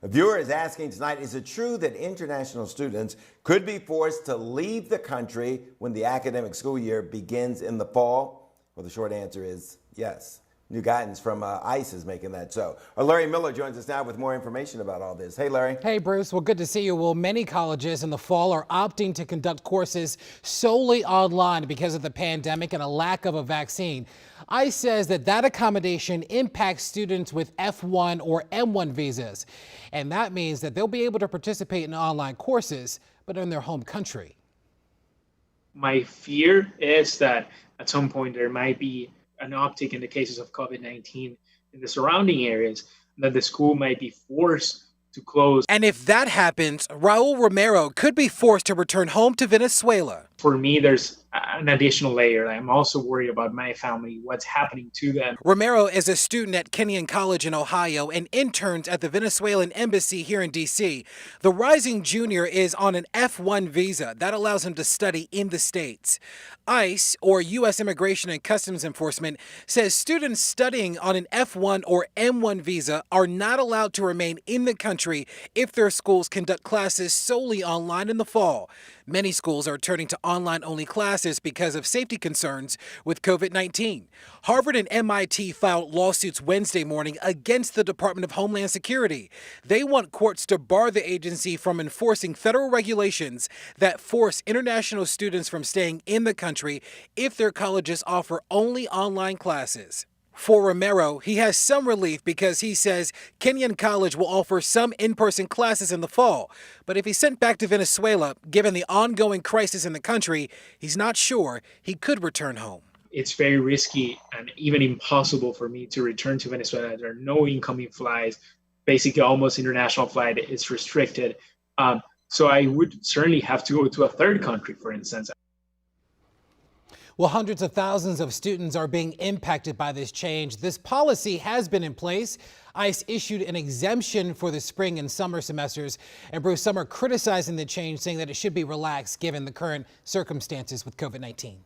A viewer is asking tonight, is it true that international students could be forced to leave the country when the academic school year begins in the fall? Well, the short answer is yes. New guidance from ICE is making that so. Larry Miller joins us now with more information about all this. Hey, Larry. Hey, Bruce. Well, good to see you. Well, many colleges in the fall are opting to conduct courses solely online because of the pandemic and a lack of a vaccine. ICE says that accommodation impacts students with F1 or M1 visas. And that means that they'll be able to participate in online courses, but in their home country. My fear is that at some point there might be an uptick in the cases of COVID-19 in the surrounding areas, and that the school might be forced to close. And if that happens, Raul Romero could be forced to return home to Venezuela. For me, there's an additional layer. I'm also worried about my family, what's happening to them. Romero is a student at Kenyon College in Ohio and interns at the Venezuelan embassy here in D.C. The rising junior is on an F1 visa that allows him to study in the States. ICE, or U.S. Immigration and Customs Enforcement, says students studying on an F1 or M1 visa are not allowed to remain in the country if their schools conduct classes solely online in the fall. Many schools are turning to online-only classes because of safety concerns with COVID-19. Harvard and MIT filed lawsuits Wednesday morning against the Department of Homeland Security. They want courts to bar the agency from enforcing federal regulations that force international students from staying in the country if their colleges offer only online classes. For Romero, he has some relief because he says Kenyon College will offer some in-person classes in the fall. But if he's sent back to Venezuela, given the ongoing crisis in the country, he's not sure he could return home. It's very risky and even impossible for me to return to Venezuela. There are no incoming flights. Basically, almost international flight is restricted. So I would certainly have to go to a third country, for instance. Well, hundreds of thousands of students are being impacted by this change. This policy has been in place. ICE issued an exemption for the spring and summer semesters. And Bruce, some are criticizing the change, saying that it should be relaxed given the current circumstances with COVID-19.